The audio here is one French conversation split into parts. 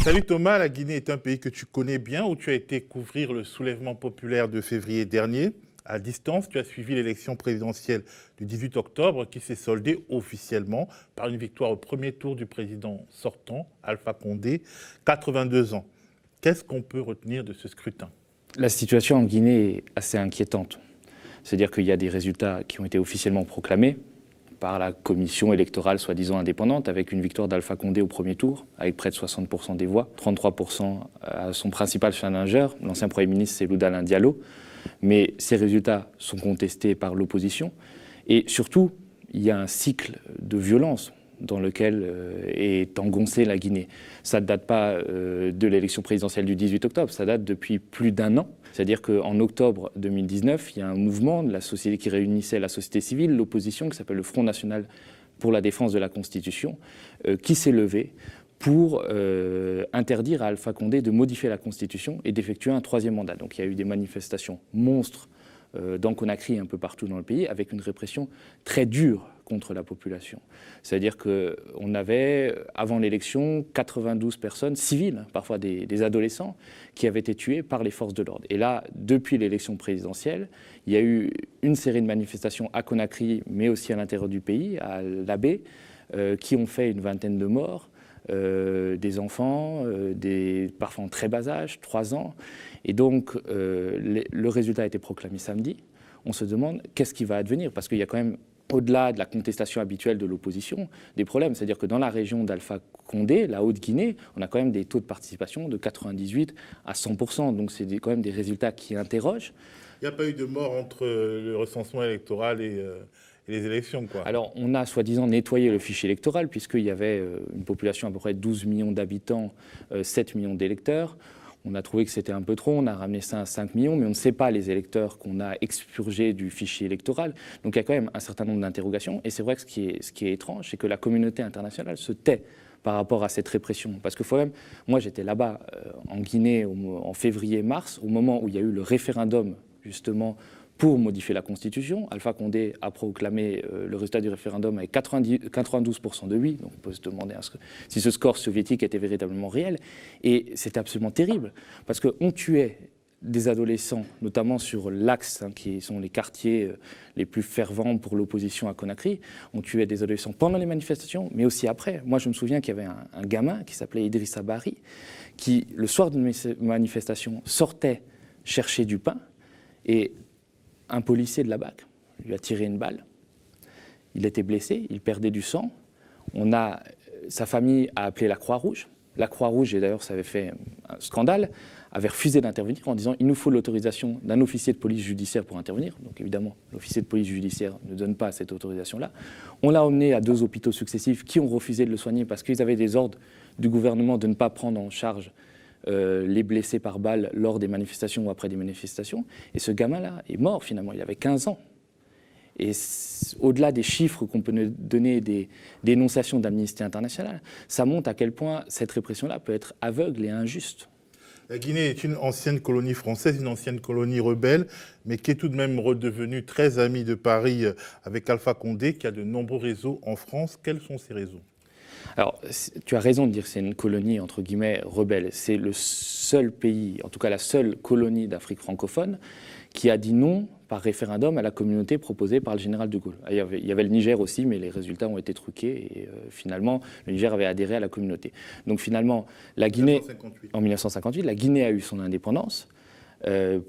Salut Thomas, la Guinée est un pays que tu connais bien, où tu as été couvrir le soulèvement populaire de février dernier. À distance, tu as suivi l'élection présidentielle du 18 octobre qui s'est soldée officiellement par une victoire au premier tour du président sortant, Alpha Condé, 82 ans. Qu'est-ce qu'on peut retenir de ce scrutin? La situation en Guinée est assez inquiétante. C'est-à-dire qu'il y a des résultats qui ont été officiellement proclamés par la commission électorale soi-disant indépendante, avec une victoire d'Alpha Condé au premier tour, avec près de 60% des voix, 33% à son principal challenger, l'ancien Premier ministre Cellou Dalein Diallo. Mais ces résultats sont contestés par l'opposition. Et surtout, il y a un cycle de violence dans lequel est engoncée la Guinée. Ça ne date pas de l'élection présidentielle du 18 octobre, ça date depuis plus d'un an. C'est-à-dire qu'en octobre 2019, il y a un mouvement de la société qui réunissait la société civile, l'opposition, qui s'appelle le Front national pour la défense de la Constitution, qui s'est levé pour interdire à Alpha Condé de modifier la Constitution et d'effectuer un troisième mandat. Donc il y a eu des manifestations monstres dans Conakry et un peu partout dans le pays, avec une répression très dure contre la population. C'est-à-dire qu'on avait, avant l'élection, 92 personnes civiles, parfois des adolescents, qui avaient été tués par les forces de l'ordre. Et là, depuis l'élection présidentielle, il y a eu une série de manifestations à Conakry, mais aussi à l'intérieur du pays, à l'Abbé, qui ont fait une vingtaine de morts. Des enfants, parfois en très bas âge, 3 ans. Et donc, le résultat a été proclamé samedi. On se demande qu'est-ce qui va advenir, parce qu'il y a quand même, au-delà de la contestation habituelle de l'opposition, des problèmes. C'est-à-dire que dans la région d'Alpha Condé, la Haute-Guinée, on a quand même des taux de participation de 98 à 100%. Donc c'est quand même des résultats qui interrogent. Il n'y a pas eu de mort entre le recensement électoral et les élections, quoi. Alors, on a soi-disant nettoyé le fichier électoral, puisqu'il y avait une population à peu près 12 millions d'habitants, 7 millions d'électeurs. On a trouvé que c'était un peu trop, on a ramené ça à 5 millions, mais on ne sait pas les électeurs qu'on a expurgés du fichier électoral. Donc il y a quand même un certain nombre d'interrogations. Et c'est vrai que ce qui est étrange, c'est que la communauté internationale se tait par rapport à cette répression. Parce que moi j'étais là-bas en Guinée en février-mars, au moment où il y a eu le référendum justement pour modifier la Constitution. Alpha Condé a proclamé le résultat du référendum avec 92% de oui. Donc on peut se demander si ce score soviétique était véritablement réel. Et c'était absolument terrible, parce qu'on tuait des adolescents, notamment sur l'Axe, qui sont les quartiers les plus fervents pour l'opposition à Conakry. On tuait des adolescents pendant les manifestations, mais aussi après. Moi, je me souviens qu'il y avait un gamin qui s'appelait Idrissa Bari, qui, le soir d'une manifestation, sortait chercher du pain, et un policier de la BAC lui a tiré une balle. Il était blessé, il perdait du sang. Sa famille a appelé la Croix-Rouge. La Croix-Rouge, et d'ailleurs ça avait fait un scandale, avait refusé d'intervenir en disant il nous faut l'autorisation d'un officier de police judiciaire pour intervenir. Donc évidemment, l'officier de police judiciaire ne donne pas cette autorisation-là. On l'a emmené à 2 hôpitaux successifs qui ont refusé de le soigner parce qu'ils avaient des ordres du gouvernement de ne pas prendre en charge les blessés par balle lors des manifestations ou après des manifestations. Et ce gamin-là est mort finalement, il avait 15 ans. Et au-delà des chiffres qu'on peut donner des dénonciations d'Amnesty International, ça montre à quel point cette répression-là peut être aveugle et injuste. La Guinée est une ancienne colonie française, une ancienne colonie rebelle, mais qui est tout de même redevenue très amie de Paris avec Alpha Condé, qui a de nombreux réseaux en France. Quels sont ces réseaux ? Alors, tu as raison de dire que c'est une colonie, entre guillemets, rebelle. C'est le seul pays, en tout cas la seule colonie d'Afrique francophone, qui a dit non par référendum à la communauté proposée par le général de Gaulle. Il y avait le Niger aussi, mais les résultats ont été truqués et finalement, le Niger avait adhéré à la communauté. Donc finalement, la Guinée, en 1958, la Guinée a eu son indépendance.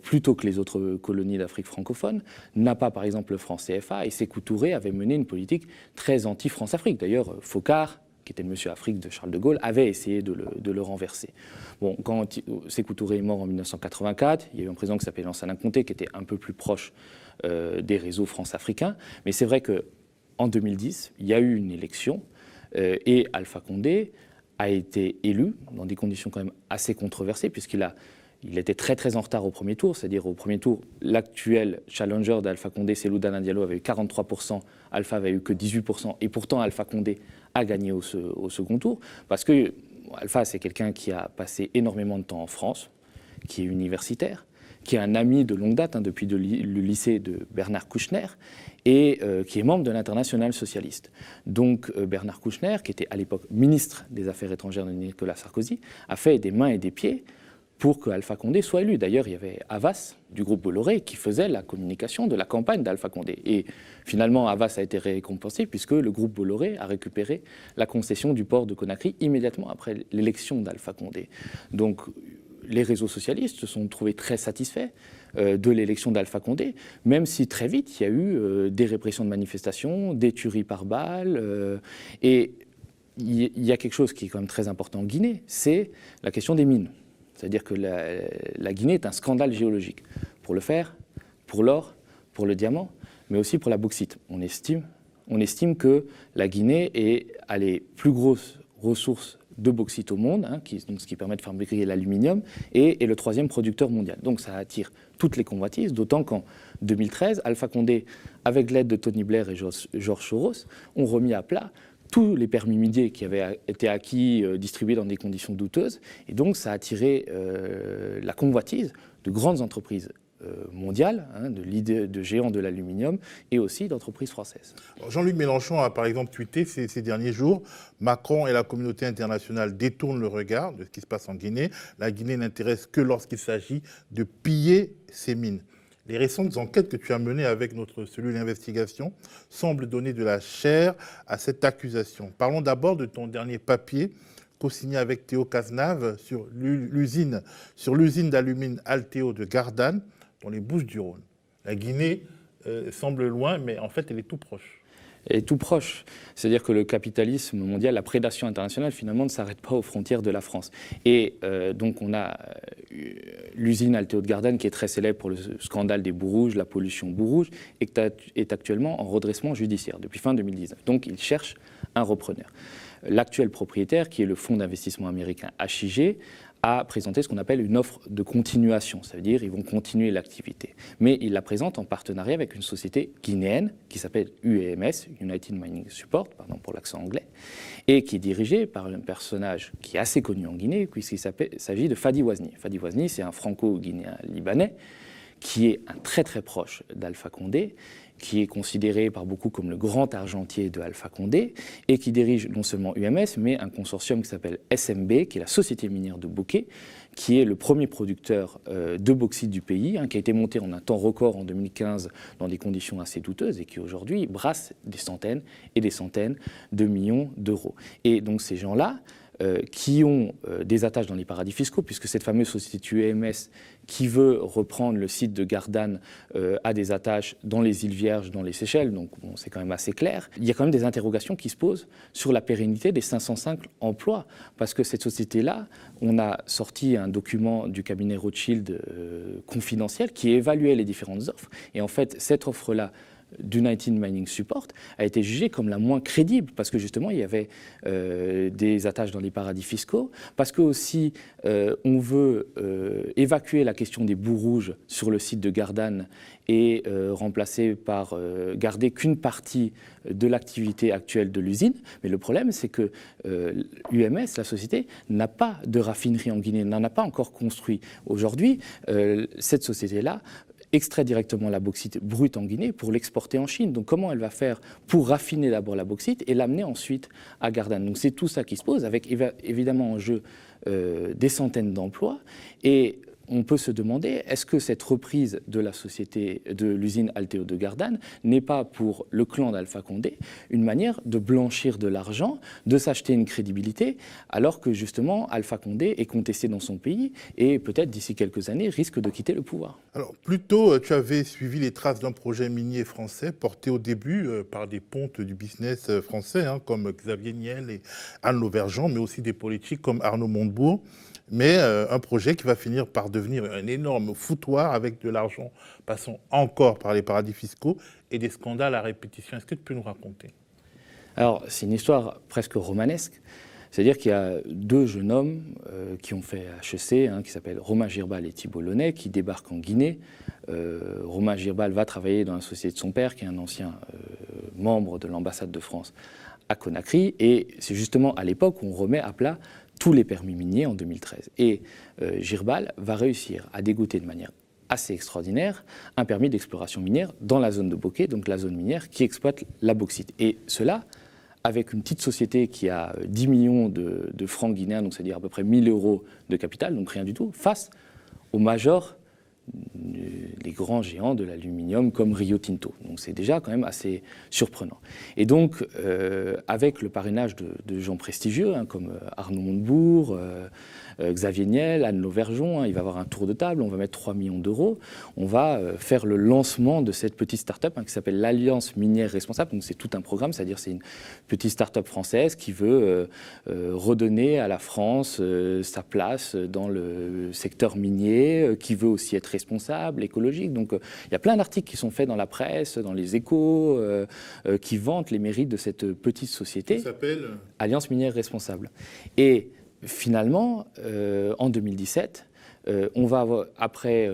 Plutôt que les autres colonies d'Afrique francophone, n'a pas par exemple le franc CFA, et Sékou Touré avait mené une politique très anti-France-Afrique. D'ailleurs, Focard, qui était le monsieur Afrique de Charles de Gaulle, avait essayé de le renverser. Bon, quand Sékou Touré est mort en 1984, il y a eu un président qui s'appelait Lansana Conté, qui était un peu plus proche des réseaux france-africains. Mais c'est vrai qu'en 2010, il y a eu une élection et Alpha Condé a été élu dans des conditions quand même assez controversées, il était très très en retard au premier tour, c'est-à-dire au premier tour, l'actuel challenger d'Alpha Condé, Cellou Dalein Diallo, avait eu 43%, Alpha avait eu que 18%, et pourtant Alpha Condé a gagné au second tour, parce que Alpha, c'est quelqu'un qui a passé énormément de temps en France, qui est universitaire, qui est un ami de longue date, depuis le lycée de Bernard Kouchner, et qui est membre de l'Internationale socialiste. Donc Bernard Kouchner, qui était à l'époque ministre des Affaires étrangères de Nicolas Sarkozy, a fait des mains et des pieds pour que Alpha Condé soit élu. D'ailleurs, il y avait Havas, du groupe Bolloré, qui faisait la communication de la campagne d'Alpha Condé. Et finalement, Havas a été récompensé puisque le groupe Bolloré a récupéré la concession du port de Conakry immédiatement après l'élection d'Alpha Condé. Donc, les réseaux socialistes se sont trouvés très satisfaits de l'élection d'Alpha Condé, même si très vite, il y a eu des répressions de manifestations, des tueries par balles. Et il y a quelque chose qui est quand même très important en Guinée, c'est la question des mines. C'est-à-dire que la Guinée est un scandale géologique pour le fer, pour l'or, pour le diamant, mais aussi pour la bauxite. On estime que la Guinée a les plus grosses ressources de bauxite au monde, ce qui permet de fabriquer l'aluminium, et est le 3e producteur mondial. Donc ça attire toutes les convoitises, d'autant qu'en 2013, Alpha Condé, avec l'aide de Tony Blair et George Soros, ont remis à plat tous les permis miniers qui avaient été acquis, distribués dans des conditions douteuses. Et donc, ça a attiré la convoitise de grandes entreprises mondiales, de géants de l'aluminium et aussi d'entreprises françaises. Jean-Luc Mélenchon a par exemple tweeté ces derniers jours « Macron et la communauté internationale détournent le regard de ce qui se passe en Guinée. La Guinée n'intéresse que lorsqu'il s'agit de piller ses mines ». Les récentes enquêtes que tu as menées avec notre cellule d'investigation semblent donner de la chair à cette accusation. Parlons d'abord de ton dernier papier, co-signé avec Théo Cazenave, sur l'usine d'alumine Alteo de Gardanne, dans les Bouches-du-Rhône. La Guinée semble loin, mais en fait, elle est tout proche. Est tout proche. C'est-à-dire que le capitalisme mondial, la prédation internationale, finalement, ne s'arrête pas aux frontières de la France. Et donc, on a l'usine Alteo de Gardanne, qui est très célèbre pour le scandale des boues rouges, la pollution boues rouges, et qui est actuellement en redressement judiciaire depuis fin 2019. Donc, ils cherchent un repreneur. L'actuel propriétaire, qui est le fonds d'investissement américain HIG, a présenté ce qu'on appelle une offre de continuation. Ça veut dire qu'ils vont continuer l'activité. Mais il la présente en partenariat avec une société guinéenne qui s'appelle UMS, United Mining Support, pardon pour l'accent anglais, et qui est dirigée par un personnage qui est assez connu en Guinée, puisqu'il s'agit de Fadi Wazni. Fadi Wazni, c'est un franco-guinéen libanais qui est un très très proche d'Alpha Condé, qui est considéré par beaucoup comme le grand argentier de Alpha Condé, et qui dirige non seulement UMS, mais un consortium qui s'appelle SMB, qui est la société minière de Bouquet, qui est le premier producteur de bauxite du pays, qui a été monté en un temps record en 2015 dans des conditions assez douteuses, et qui aujourd'hui brasse des centaines et des centaines de millions d'euros. Et donc ces gens-là, qui ont des attaches dans les paradis fiscaux, puisque cette fameuse société UMS qui veut reprendre le site de Gardanne a des attaches dans les îles Vierges, dans les Seychelles, donc bon, c'est quand même assez clair. Il y a quand même des interrogations qui se posent sur la pérennité des 505 emplois, parce que cette société-là, on a sorti un document du cabinet Rothschild confidentiel qui évaluait les différentes offres, et en fait, cette offre-là, d'United Mining Support a été jugée comme la moins crédible parce que justement il y avait des attaches dans les paradis fiscaux, parce que aussi on veut évacuer la question des boues rouges sur le site de Gardanne et remplacer par garder qu'une partie de l'activité actuelle de l'usine. Mais le problème, c'est que UMS, la société, n'a pas de raffinerie en Guinée, n'en a pas encore construit. Aujourd'hui, cette société-là extrait directement la bauxite brute en Guinée pour l'exporter en Chine. Donc comment elle va faire pour raffiner d'abord la bauxite et l'amener ensuite à Gardanne? Donc c'est tout ça qui se pose, avec évidemment en jeu des centaines d'emplois. Et on peut se demander, est-ce que cette reprise de la société, de l'usine Alteo de Gardanne, n'est pas pour le clan d'Alpha Condé une manière de blanchir de l'argent, de s'acheter une crédibilité, alors que justement Alpha Condé est contesté dans son pays et peut-être d'ici quelques années risque de quitter le pouvoir? Alors plus tôt, tu avais suivi les traces d'un projet minier français porté au début par des pontes du business français, comme Xavier Niel et Anne Lauvergeon, mais aussi des politiques comme Arnaud Montebourg. Mais un projet qui va finir par devenir un énorme foutoir avec de l'argent passant encore par les paradis fiscaux et des scandales à répétition. Est-ce que tu peux nous raconter? Alors, c'est une histoire presque romanesque. C'est-à-dire qu'il y a deux jeunes hommes qui ont fait HEC, qui s'appellent Romain Girbal et Thibault Launay, qui débarquent en Guinée. Romain Girbal va travailler dans la société de son père, qui est un ancien membre de l'ambassade de France à Conakry. Et c'est justement à l'époque où on remet à plat tous les permis miniers en 2013. Et Girbal va réussir à dégoter de manière assez extraordinaire, un permis d'exploration minière dans la zone de Bokeh, donc la zone minière qui exploite la bauxite. Et cela avec une petite société qui a 10 millions de francs guinéens, donc c'est-à-dire à peu près 1 000 euros de capital, donc rien du tout, face aux majors, les grands géants de l'aluminium comme Rio Tinto. Donc c'est déjà quand même assez surprenant. Et donc, avec le parrainage de gens prestigieux, comme Arnaud Montebourg, Xavier Niel, Anne Lauvergeon, il va y avoir un tour de table, on va mettre 3 millions d'euros, on va faire le lancement de cette petite start-up qui s'appelle l'Alliance minière responsable. Donc c'est tout un programme, c'est-à-dire c'est une petite start-up française qui veut redonner à la France sa place dans le secteur minier, qui veut aussi être responsable, écologique. Donc il y a plein d'articles qui sont faits dans la presse, dans les Échos, qui vantent les mérites de cette petite société. Ça s'appelle Alliance minière responsable. Et finalement, en 2017, on va avoir, après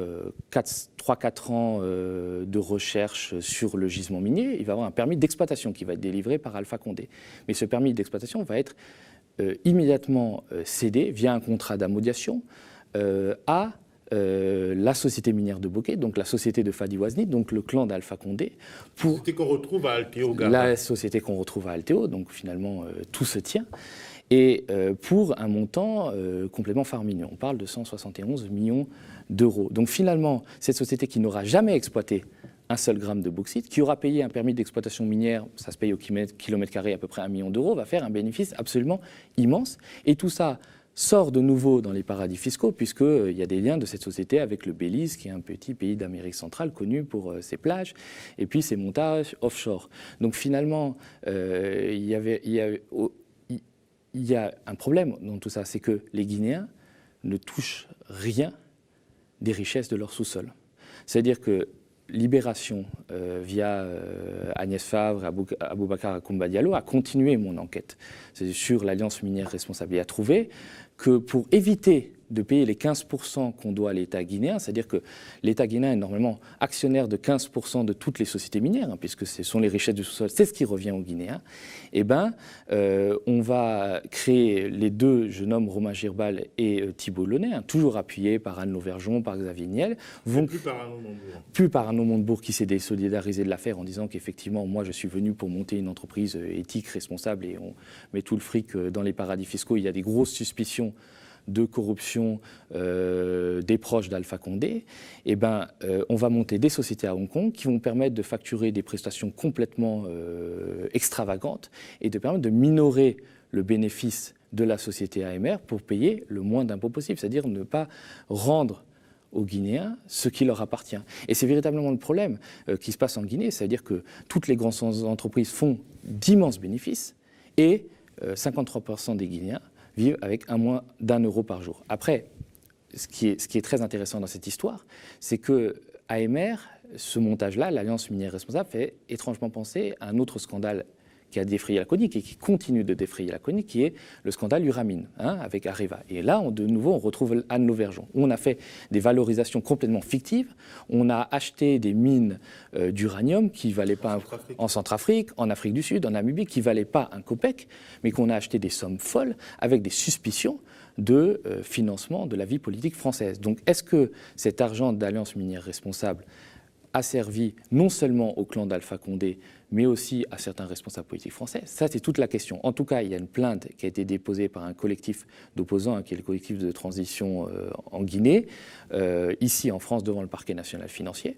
3-4 ans de recherche sur le gisement minier, il va y avoir un permis d'exploitation qui va être délivré par Alpha Condé. Mais ce permis d'exploitation va être immédiatement cédé via un contrat d'ammodiation à la société minière de Bokeh, donc la société de Fadi Ouaznit, donc le clan d'Alpha Condé. La société qu'on retrouve à Altéo. La société qu'on retrouve à Altéo, donc finalement tout se tient. Et pour un montant complètement faramineux. On parle de 171 millions d'euros. Donc finalement, cette société qui n'aura jamais exploité un seul gramme de bauxite, qui aura payé un permis d'exploitation minière, ça se paye au kilomètre carré à peu près 1 million d'euros, va faire un bénéfice absolument immense. Et tout ça sort de nouveau dans les paradis fiscaux, puisqu'il y a des liens de cette société avec le Belize, qui est un petit pays d'Amérique centrale connu pour ses plages, et puis ses montages offshore. Donc finalement, il y a un problème dans tout ça, c'est que les Guinéens ne touchent rien des richesses de leur sous-sol. C'est-à-dire que Libération, via Agnès Favre et Aboubacar Akoumba Diallo, a continué mon enquête sur l'Alliance minière responsable et a trouvé que pour éviter de payer les 15% qu'on doit à l'État guinéen, c'est-à-dire que l'État guinéen est normalement actionnaire de 15% de toutes les sociétés minières, puisque ce sont les richesses du sous-sol, c'est ce qui revient aux Guinéens, on va créer les deux, je nomme Romain Girbal et Thibault Launay, toujours appuyés par Anne Lauvergeon, par Xavier Niel. Plus par Arnaud Montebourg. Plus par Arnaud Montebourg qui s'est désolidarisé de l'affaire en disant qu'effectivement, moi je suis venu pour monter une entreprise éthique, responsable, et on met tout le fric dans les paradis fiscaux. Il y a des grosses suspicions de corruption des proches d'Alpha Condé, on va monter des sociétés à Hong Kong qui vont permettre de facturer des prestations complètement extravagantes et de permettre de minorer le bénéfice de la société AMR pour payer le moins d'impôts possible, c'est-à-dire ne pas rendre aux Guinéens ce qui leur appartient. Et c'est véritablement le problème qui se passe en Guinée, c'est-à-dire que toutes les grandes entreprises font d'immenses bénéfices et 53% des Guinéens vivent avec moins d'1 euro par jour. Après, ce qui est très intéressant dans cette histoire, c'est que AMR, ce montage-là, l'Alliance minière responsable, fait étrangement penser à un autre scandale qui a défrayé la chronique et qui continue de défrayer la chronique, qui est le scandale Uramine, avec Areva. Et là, de nouveau, on retrouve Anne Lauvergeon. On a fait des valorisations complètement fictives. On a acheté des mines d'uranium qui ne valaient pas en Centrafrique, en Afrique du Sud, en Namibie, qui ne valaient pas un copec, mais qu'on a acheté des sommes folles avec des suspicions de financement de la vie politique française. Donc, est-ce que cet argent d'Alliance minière responsable a servi non seulement au clan d'Alpha Condé, mais aussi à certains responsables politiques français? Ça, c'est toute la question. En tout cas, il y a une plainte qui a été déposée par un collectif d'opposants, qui est le collectif de transition en Guinée, ici en France, devant le parquet national financier.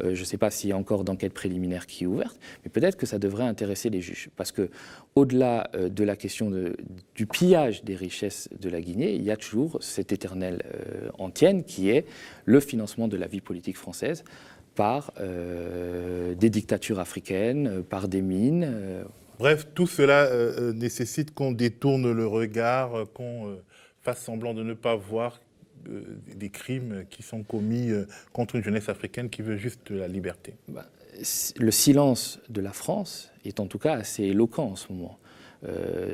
Je ne sais pas s'il y a encore d'enquête préliminaire qui est ouverte, mais peut-être que ça devrait intéresser les juges. Parce qu'au-delà de la question du pillage des richesses de la Guinée, il y a toujours cette éternelle antienne qui est le financement de la vie politique française par des dictatures africaines, par des mines. Bref, tout cela nécessite qu'on détourne le regard, qu'on fasse semblant de ne pas voir des crimes qui sont commis contre une jeunesse africaine qui veut juste de la liberté. Le silence de la France est en tout cas assez éloquent en ce moment.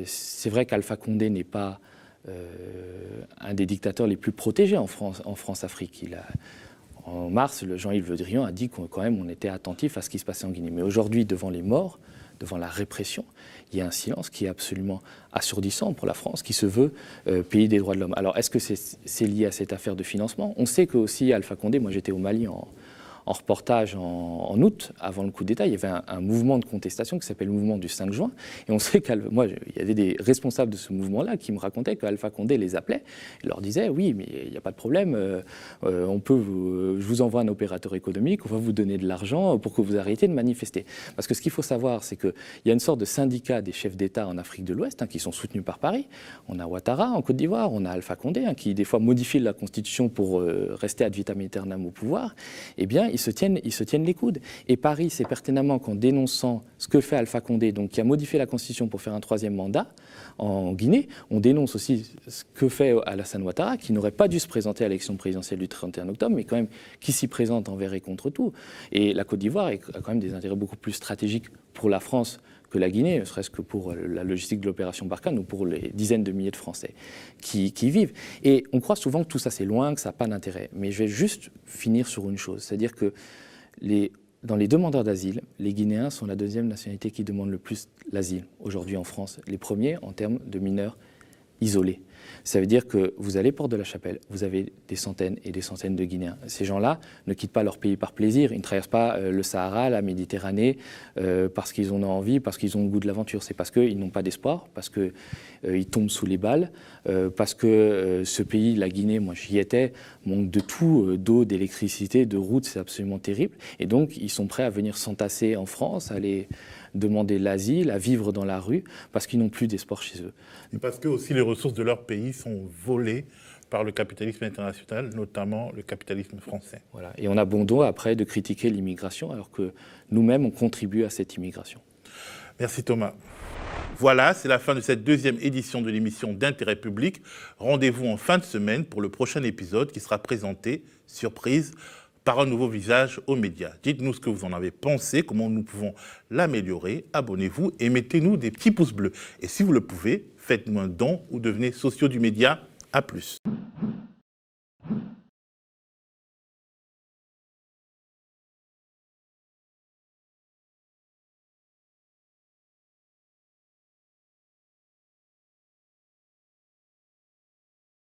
C'est vrai qu'Alpha Condé n'est pas un des dictateurs les plus protégés en France-Afrique. En mars, Jean-Yves Le Drian a dit qu'on était attentif à ce qui se passait en Guinée. Mais aujourd'hui, devant les morts devant la répression, il y a un silence qui est absolument assourdissant pour la France, qui se veut pays des droits de l'homme. Alors, est-ce que c'est lié à cette affaire de financement? On sait qu'aussi Alpha Condé, moi j'étais au Mali en reportage en août, avant le coup d'État, il y avait un mouvement de contestation qui s'appelle le mouvement du 5 juin. Et on sait qu'il y avait des responsables de ce mouvement-là qui me racontaient qu'Alpha Condé les appelait et leur disait « Oui, mais il n'y a pas de problème, je vous envoie un opérateur économique, on va vous donner de l'argent pour que vous arrêtiez de manifester. » Parce que ce qu'il faut savoir, c'est qu'il y a une sorte de syndicat des chefs d'État en Afrique de l'Ouest qui sont soutenus par Paris. On a Ouattara en Côte d'Ivoire, on a Alpha Condé qui des fois modifie la Constitution pour rester ad vitam aeternam au pouvoir. Eh bien, ils se tiennent les coudes. Et Paris sait pertinemment qu'en dénonçant ce que fait Alpha Condé, donc qui a modifié la Constitution pour faire un 3e mandat en Guinée, on dénonce aussi ce que fait Alassane Ouattara, qui n'aurait pas dû se présenter à l'élection présidentielle du 31 octobre, mais quand même qui s'y présente envers et contre tout. Et la Côte d'Ivoire a quand même des intérêts beaucoup plus stratégiques pour la France que la Guinée, ne serait-ce que pour la logistique de l'opération Barkhane ou pour les dizaines de milliers de Français qui y vivent. Et on croit souvent que tout ça c'est loin, que ça n'a pas d'intérêt. Mais je vais juste finir sur une chose, c'est-à-dire que dans les demandeurs d'asile, les Guinéens sont la 2e nationalité qui demande le plus l'asile aujourd'hui en France. Les premiers en termes de mineurs isolés. Ça veut dire que vous allez Porte de la Chapelle, vous avez des centaines et des centaines de Guinéens. Ces gens-là ne quittent pas leur pays par plaisir, ils ne traversent pas le Sahara, la Méditerranée, parce qu'ils en ont envie, parce qu'ils ont le goût de l'aventure. C'est parce qu'ils n'ont pas d'espoir, parce qu'ils tombent sous les balles, parce que ce pays, la Guinée, moi j'y étais, manque de tout, d'eau, d'électricité, de routes, c'est absolument terrible. Et donc ils sont prêts à venir s'entasser en France, à aller demander l'asile, à vivre dans la rue, parce qu'ils n'ont plus d'espoir chez eux. Et parce que aussi les ressources de leur pays sont volées par le capitalisme international, notamment le capitalisme français. Voilà. Et on a bon dos après de critiquer l'immigration, alors que nous-mêmes, on contribue à cette immigration. Merci Thomas. Voilà, c'est la fin de cette 2e édition de l'émission d'intérêt public. Rendez-vous en fin de semaine pour le prochain épisode qui sera présenté, surprise, par un nouveau visage aux médias. Dites-nous ce que vous en avez pensé, comment nous pouvons l'améliorer. Abonnez-vous et mettez-nous des petits pouces bleus. Et si vous le pouvez, faites-nous un don ou devenez sociaux du média. À plus.